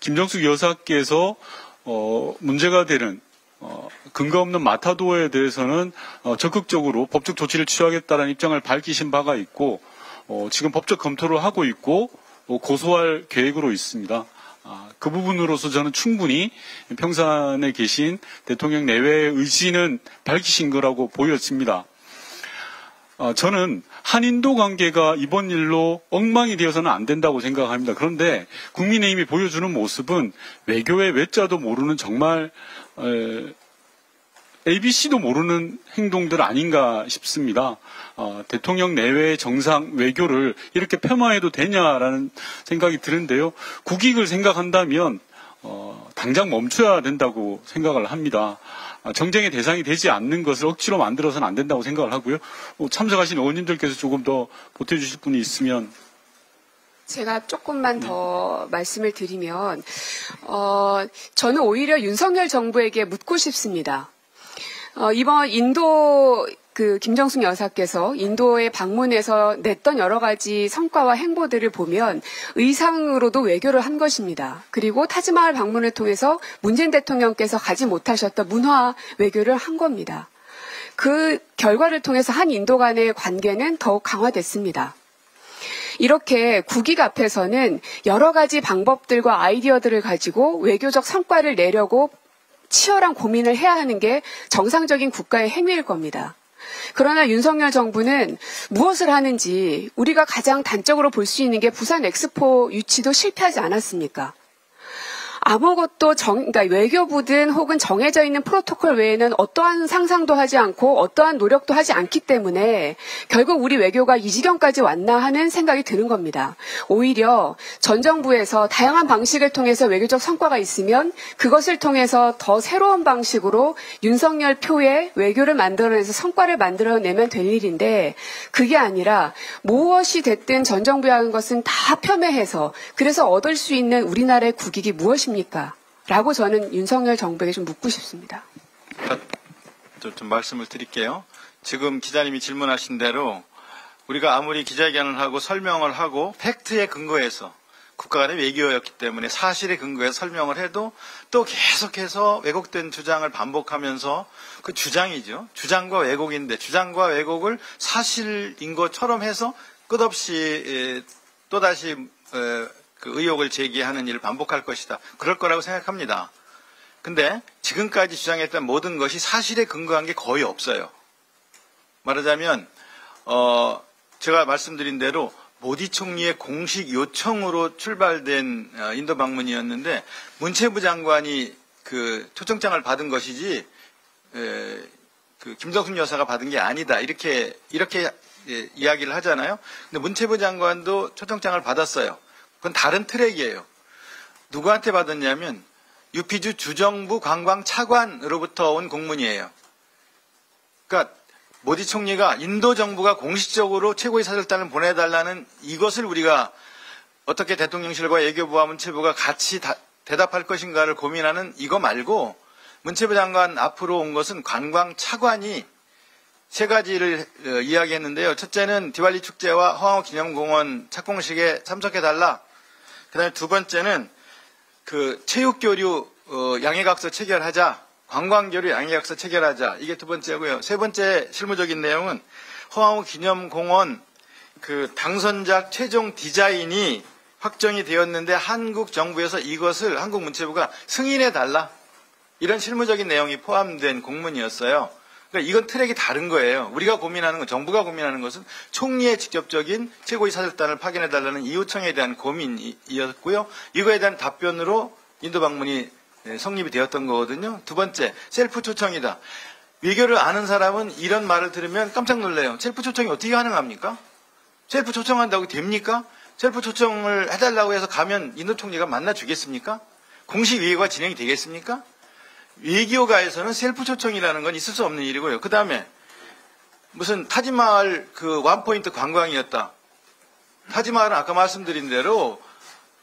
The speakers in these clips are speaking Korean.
김정숙 여사께서 문제가 되는 근거 없는 마타도어에 대해서는 적극적으로 법적 조치를 취하겠다는 입장을 밝히신 바가 있고 지금 법적 검토를 하고 있고 고소할 계획으로 있습니다. 그 부분으로서 저는 충분히 평산에 계신 대통령 내외의 의지는 밝히신 거라고 보여집니다. 저는 한인도 관계가 이번 일로 엉망이 되어서는 안 된다고 생각합니다. 그런데 국민의힘이 보여주는 모습은 외교의 외자도 모르는 정말 ABC도 모르는 행동들 아닌가 싶습니다. 대통령 내외의 정상 외교를 이렇게 폄하해도 되냐라는 생각이 드는데요. 국익을 생각한다면 당장 멈춰야 된다고 생각을 합니다. 정쟁의 대상이 되지 않는 것을 억지로 만들어서는 안 된다고 생각을 하고요. 참석하신 의원님들께서 조금 더 보태주실 분이 있으면. 제가 조금만 더 말씀을 드리면 저는 오히려 윤석열 정부에게 묻고 싶습니다. 이번 인도 김정숙 여사께서 인도에 방문해서 냈던 여러 가지 성과와 행보들을 보면 의상으로도 외교를 한 것입니다. 그리고 타지마할 방문을 통해서 문재인 대통령께서 가지 못하셨던 문화 외교를 한 겁니다. 그 결과를 통해서 한 인도 간의 관계는 더욱 강화됐습니다. 이렇게 국익 앞에서는 여러 가지 방법들과 아이디어들을 가지고 외교적 성과를 내려고 치열한 고민을 해야 하는 게 정상적인 국가의 행위일 겁니다. 그러나 윤석열 정부는 무엇을 하는지 우리가 가장 단적으로 볼 수 있는 게 부산 엑스포 유치도 실패하지 않았습니까? 아무것도 그러니까 외교부든 혹은 정해져 있는 프로토콜 외에는 어떠한 상상도 하지 않고 어떠한 노력도 하지 않기 때문에 결국 우리 외교가 이 지경까지 왔나 하는 생각이 드는 겁니다. 오히려 전 정부에서 다양한 방식을 통해서 외교적 성과가 있으면 그것을 통해서 더 새로운 방식으로 윤석열 표의 외교를 만들어내서 성과를 만들어내면 될 일인데 그게 아니라 무엇이 됐든 전 정부에 하는 것은 다 폄훼해서 그래서 얻을 수 있는 우리나라의 국익이 무엇입니까? 라고 저는 윤석열 정부에게 좀 묻고 싶습니다. 좀 말씀을 드릴게요. 지금 기자님이 질문하신 대로 우리가 아무리 기자회견을 하고 설명을 하고 팩트에 근거해서 국가 간의 외교였기 때문에 사실에 근거해서 설명을 해도 또 계속해서 왜곡된 주장을 반복하면서 그 주장이죠. 주장과 왜곡인데 주장과 왜곡을 사실인 것처럼 해서 끝없이 또다시 그 의혹을 제기하는 일을 반복할 것이다. 그럴 거라고 생각합니다. 근데 지금까지 주장했던 모든 것이 사실에 근거한 게 거의 없어요. 말하자면 제가 말씀드린 대로 모디 총리의 공식 요청으로 출발된 인도 방문이었는데 문체부 장관이 그 초청장을 받은 것이지 그 김정숙 여사가 받은 게 아니다. 이렇게 이야기를 하잖아요. 근데 문체부 장관도 초청장을 받았어요. 그건 다른 트랙이에요. 누구한테 받았냐면 유피주 주정부 관광차관으로부터 온 공문이에요. 그러니까 모디 총리가 인도 정부가 공식적으로 최고위 사절단을 보내달라는 이것을 우리가 어떻게 대통령실과 외교부와 문체부가 같이 대답할 것인가를 고민하는 이거 말고 문체부 장관 앞으로 온 것은 관광차관이 세 가지를 이야기했는데요. 첫째는 디왈리 축제와 허황호 기념공원 착공식에 참석해달라. 그 다음에 두 번째는 그 체육교류 양해각서 체결하자. 관광교류 양해각서 체결하자. 이게 두 번째고요. 세 번째 실무적인 내용은 허황호 기념공원 그 당선작 최종 디자인이 확정이 되었는데 한국 정부에서 이것을 한국 문체부가 승인해달라. 이런 실무적인 내용이 포함된 공문이었어요. 그러니까 이건 트랙이 다른 거예요. 우리가 고민하는 건, 정부가 고민하는 것은 총리의 직접적인 최고위 사절단을 파견해달라는 이 요청에 대한 고민이었고요. 이거에 대한 답변으로 인도 방문이 성립이 되었던 거거든요. 두 번째, 셀프 초청이다. 외교를 아는 사람은 이런 말을 들으면 깜짝 놀래요. 셀프 초청이 어떻게 가능합니까? 셀프 초청한다고 됩니까? 셀프 초청을 해달라고 해서 가면 인도 총리가 만나주겠습니까? 공식 외교가 진행이 되겠습니까? 외교가에서는 셀프 초청이라는 건 있을 수 없는 일이고요. 그 다음에 무슨 타지마할 그 원포인트 관광이었다. 타지마할은 아까 말씀드린 대로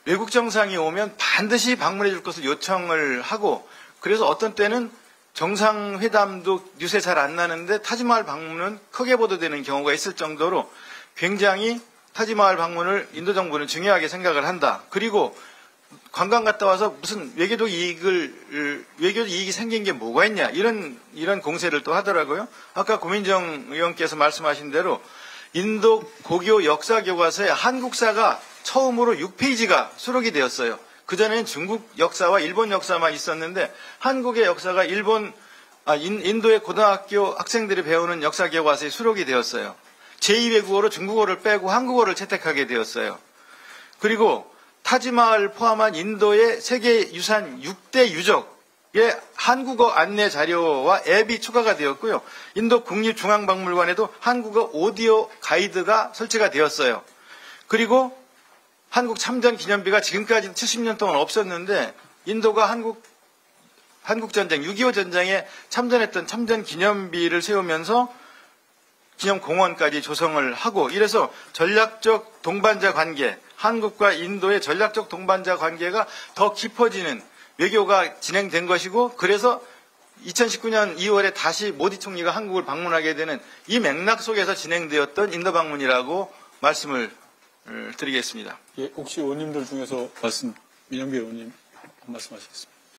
외국 정상이 오면 반드시 방문해 줄 것을 요청을 하고 그래서 어떤 때는 정상회담도 뉴스에 잘 안 나는데 타지마할 방문은 크게 보도되는 경우가 있을 정도로 굉장히 타지마할 방문을 인도 정부는 중요하게 생각을 한다. 그리고 관광 갔다 와서 무슨 외교적 이익이 생긴 게 뭐가 있냐 이런 공세를 또 하더라고요. 아까 고민정 의원께서 말씀하신 대로 인도 고교 역사 교과서에 한국사가 처음으로 6페이지가 수록이 되었어요. 그전에는 중국 역사와 일본 역사만 있었는데 한국의 역사가 인도의 고등학교 학생들이 배우는 역사 교과서에 수록이 되었어요. 제2외국어로 중국어를 빼고 한국어를 채택하게 되었어요. 그리고 타지마을 포함한 인도의 세계유산 6대 유적의 한국어 안내 자료와 앱이 추가가 되었고요. 인도 국립중앙박물관에도 한국어 오디오 가이드가 설치가 되었어요. 그리고 한국 참전 기념비가 지금까지 70년 동안 없었는데 인도가 한국전쟁, 6.25 전쟁에 참전했던 참전 기념비를 세우면서 기념공원까지 조성을 하고 이래서 전략적 동반자 관계, 한국과 인도의 전략적 동반자 관계가 더 깊어지는 외교가 진행된 것이고 그래서 2019년 2월에 다시 모디 총리가 한국을 방문하게 되는 이 맥락 속에서 진행되었던 인도 방문이라고 말씀을 드리겠습니다. 예, 혹시 의원님들 중에서 민영배 의원님 말씀하시겠습니다.